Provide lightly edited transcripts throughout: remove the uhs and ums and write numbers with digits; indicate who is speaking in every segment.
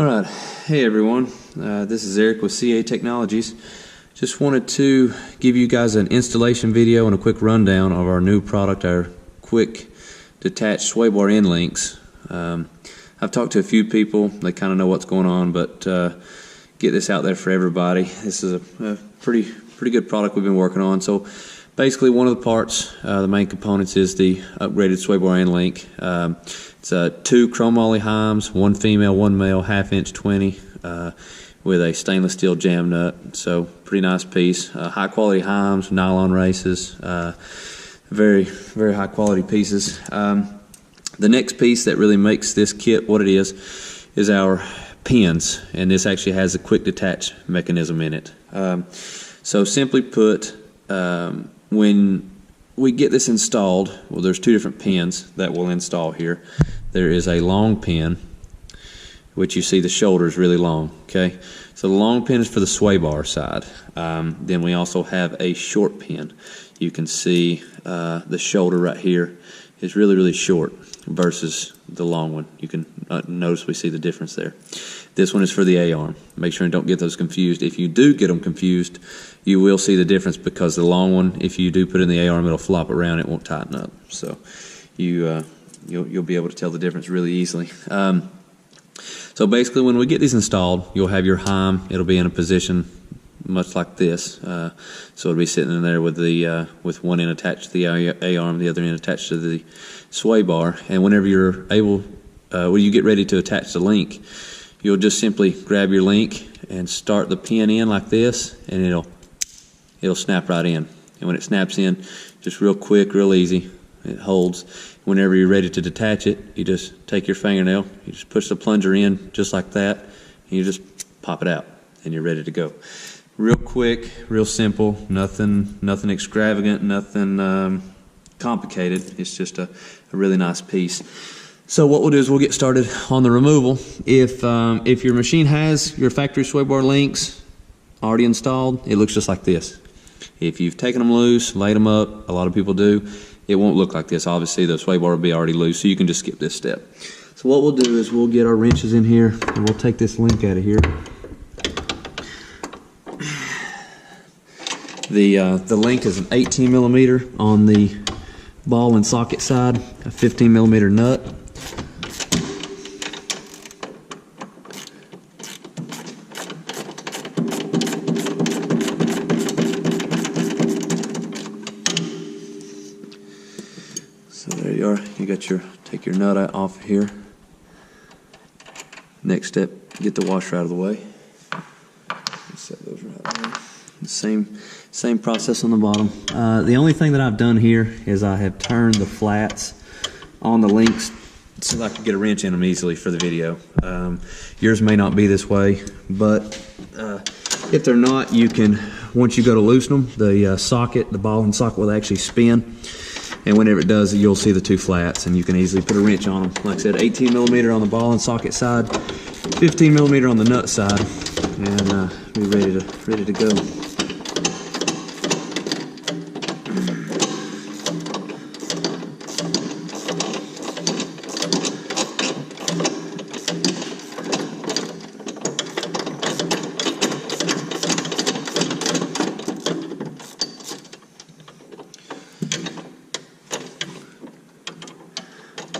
Speaker 1: Alright, hey everyone, this is Eric with CA Technologies. Just wanted to give you guys an installation video and a quick rundown of our new product, our quick detached sway bar end links. I've talked to a few people, they kind of know what's going on, but get this out there for everybody. This is a pretty good product we've been working on. So basically one of the parts, the main components, is the upgraded sway bar end link. It's 2 Chromoly Heims, 1 female, 1 male, 1/2 inch 20 with a stainless steel jamb nut. So pretty nice piece. High quality Heims, nylon races, very high quality pieces. The next piece that really makes this kit what it is our pins, and this actually has a quick detach mechanism in it. So simply put, when we get this installed, well, there's 2 different pins that we'll install here. There is a long pin, which you see the shoulder is really long, okay? So the long pin is for the sway bar side. Then we also have a short pin. You can see the shoulder right here is really short versus the long one. You can notice we see the difference there. This one is for the A-arm. Make sure and don't get those confused. If you do get them confused, you will see the difference, because the long one, if you do put in the A-arm, it'll flop around, it won't tighten up. So you'll be able to tell the difference really easily. So basically, when we get these installed, you'll have your heim. It'll be in a position much like this. So it'll be sitting in there with the with one end attached to the A-arm, the other end attached to the sway bar. And whenever you're able, when you get ready to attach the link, you'll just simply grab your link and start the pin in like this, and it'll snap right in. And when it snaps in, just real quick, real easy, it holds. Whenever you're ready to detach it, you just take your fingernail, you just push the plunger in just like that, and you just pop it out, and you're ready to go. Real quick, real simple, nothing extravagant, nothing complicated. It's just a really nice piece. So what we'll do is we'll get started on the removal. If your machine has your factory sway bar links already installed, it looks just like this. If you've taken them loose, laid them up, a lot of people do, it won't look like this. Obviously the sway bar will be already loose, so you can just skip this step. So what we'll do is we'll get our wrenches in here, and we'll take this link out of here. The link is an 18 millimeter on the ball and socket side, a 15 millimeter nut. So there you are. You got take your nut out off of here. Next step, get the washer out of the way. Set those right there. The same process on the bottom. The only thing that I've done here is I have turned the flats on the links so that I can get a wrench in them easily for the video. Yours may not be this way, but if they're not, you can, once you go to loosen them, the ball and socket will actually spin. And whenever it does, you'll see the 2 flats, and you can easily put a wrench on them. Like I said, 18 millimeter on the ball and socket side, 15 millimeter on the nut side, and be ready to go.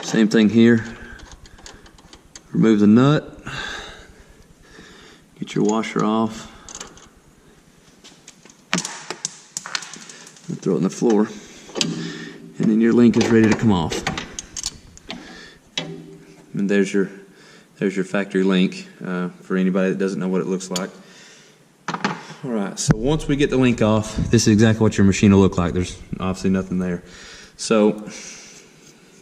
Speaker 1: Same thing here. Remove the nut. Get your washer off. And throw it in the floor. And then your link is ready to come off. And there's your factory link for anybody that doesn't know what it looks like. Alright, so once we get the link off, this is exactly what your machine will look like. There's obviously nothing there. So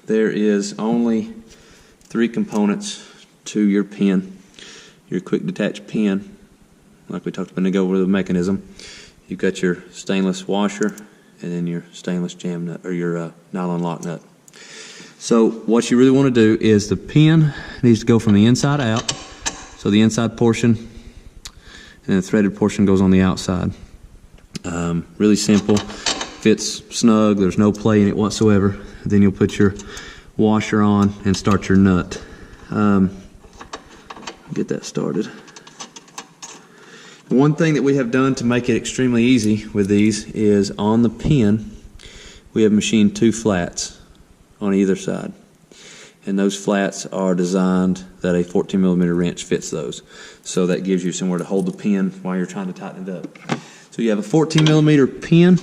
Speaker 1: there is only 3 components to your pin. Your quick detach pin, like we talked about to go over the mechanism. You've got your stainless washer, and then your stainless jamb nut, or your nylon lock nut. So what you really want to do is the pin needs to go from the inside out. So the inside portion, and the threaded portion goes on the outside. Really simple, fits snug, there's no play in it whatsoever. Then you'll put your washer on and start your nut. get that started. One thing that we have done to make it extremely easy with these is on the pin we have machined 2 flats on either side, and those flats are designed that a 14mm wrench fits those, so that gives you somewhere to hold the pin while you're trying to tighten it up. So you have a 14mm pin,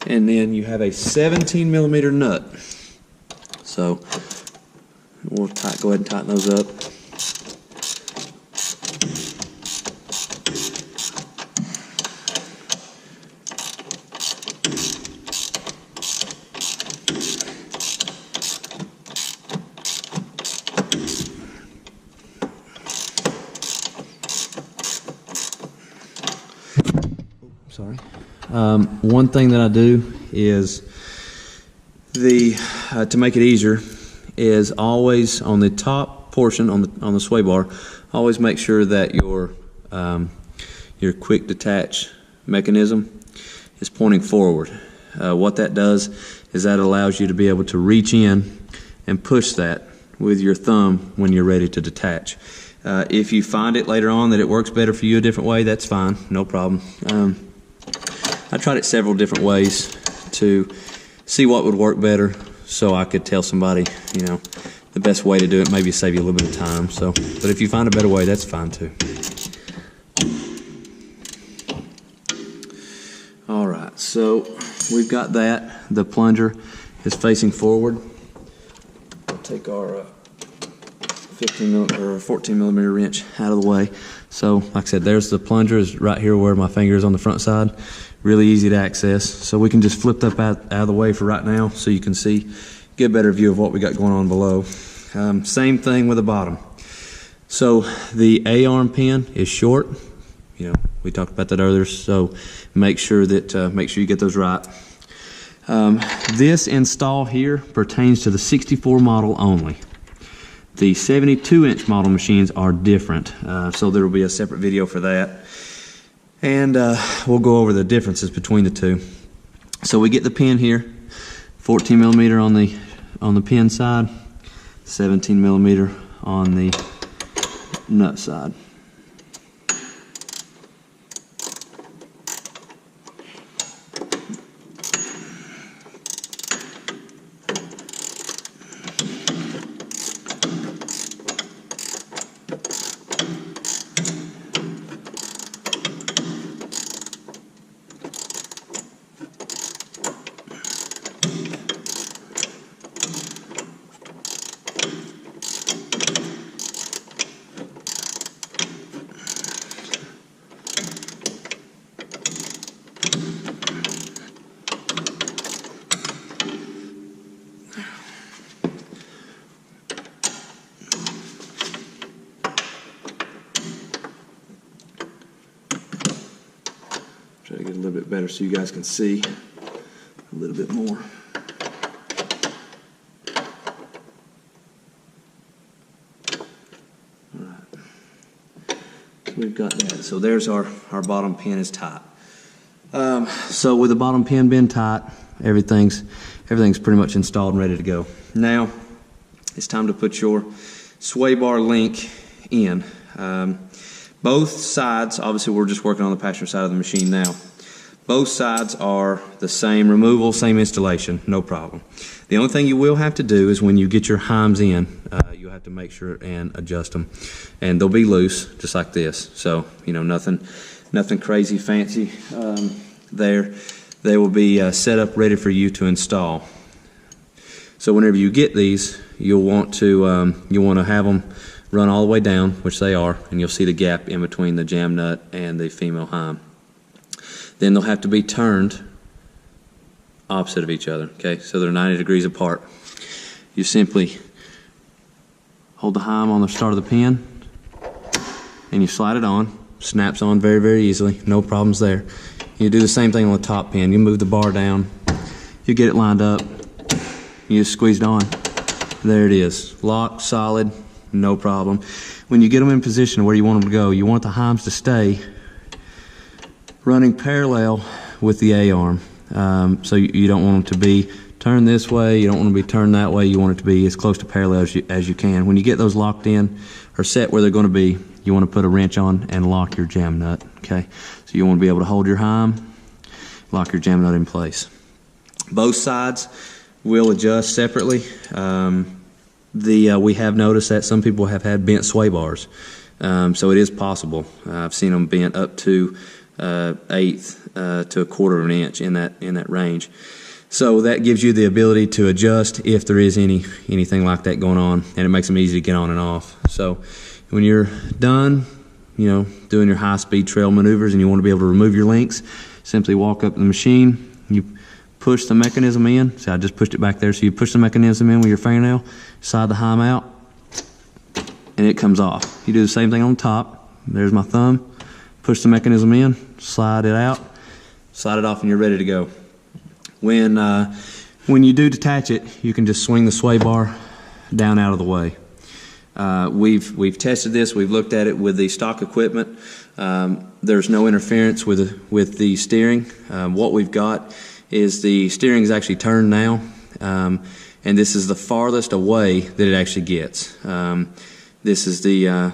Speaker 1: and then you have a 17mm nut. So we'll go ahead and tighten those up. Sorry. One thing that I do is to make it easier is always on the top portion on the sway bar, always make sure that your quick detach mechanism is pointing forward. What that does is that allows you to be able to reach in and push that with your thumb when you're ready to detach. If you find it later on that it works better for you a different way, that's fine, no problem. I tried it several different ways to see what would work better, so I could tell somebody, you know, the best way to do it, maybe save you a little bit of time. So, but if you find a better way, that's fine too. All right, so we've got that. The plunger is facing forward. I'll take our 14mm wrench out of the way. So, like I said, there's the plunger is right here where my finger is on the front side. Really easy to access. So we can just flip that out of the way for right now so you can get a better view of what we got going on below. Same thing with the bottom. So the A-arm pin is short. You know, we talked about that earlier, so make sure you get those right. This install here pertains to the 64 model only. The 72-inch model machines are different, so there will be a separate video for that. And we'll go over the differences between the two. So we get the pin here, 14mm on the pin side, 17mm on the nut side. Try to get a little bit better so you guys can see a little bit more. All right. So we've got that. So there's our bottom pin is tight. So with the bottom pin being tight, everything's pretty much installed and ready to go. Now it's time to put your sway bar link in. Both sides, obviously we're just working on the passenger side of the machine now. Both sides are the same removal, same installation, no problem. The only thing you will have to do is when you get your heims in, you'll have to make sure and adjust them. And they'll be loose, just like this. So, you know, nothing crazy fancy there. They will be set up ready for you to install. So whenever you get these, you'll want to have them run all the way down, which they are, and you'll see the gap in between the jamb nut and the female heim. Then they'll have to be turned opposite of each other, okay? So they're 90 degrees apart. You simply hold the heim on the start of the pin, and you slide it on. Snaps on very, very easily, no problems there. You do the same thing on the top pin. You move the bar down, you get it lined up, you just squeeze it on. There it is, locked, solid, no problem. When you get them in position where you want them to go, you want the heims to stay running parallel with the A-arm. So you don't want them to be turn this way. You don't want to be turned that way. You want it to be as close to parallel as you can. When you get those locked in or set where they're going to be, you want to put a wrench on and lock your jamb nut. Okay, so you want to be able to hold your heim, lock your jamb nut in place. Both sides will adjust separately. We have noticed that some people have had bent sway bars, so it is possible. I've seen them bent up to 1/8 to 1/4 of an inch in that range. So that gives you the ability to adjust if there is anything like that going on, and it makes them easy to get on and off. So when you're done, doing your high-speed trail maneuvers and you want to be able to remove your links, simply walk up to the machine, you push the mechanism in. See, I just pushed it back there. So you push the mechanism in with your fingernail, slide the heim out, and it comes off. You do the same thing on top. There's my thumb. Push the mechanism in, slide it out, slide it off, and you're ready to go. When you do detach it, you can just swing the sway bar down out of the way. We've tested this. We've looked at it with the stock equipment. There's no interference with the steering. What we've got is the steering is actually turned now, and this is the farthest away that it actually gets. This is the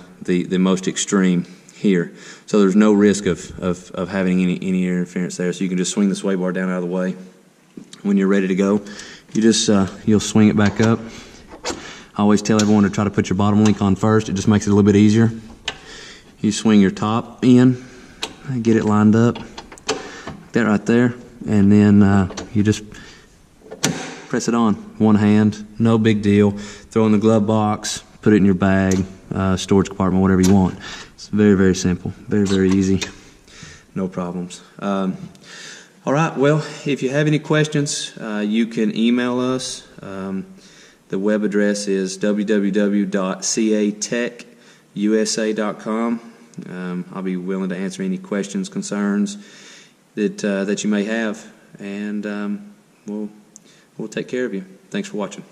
Speaker 1: most extreme here, so there's no risk of having any interference there. So you can just swing the sway bar down out of the way. When you're ready to go, you just you'll swing it back up. I always tell everyone to try to put your bottom link on first. It just makes it a little bit easier. You swing your top in, get it lined up, that right there, and then you just press it on. One hand, no big deal. Throw it in the glove box, put it in your bag, storage compartment, whatever you want. It's very, very simple, very, very easy, no problems. All right, well, if you have any questions, you can email us. The web address is www.catechusa.com. I'll be willing to answer any questions, concerns that you may have, and we'll take care of you. Thanks for watching.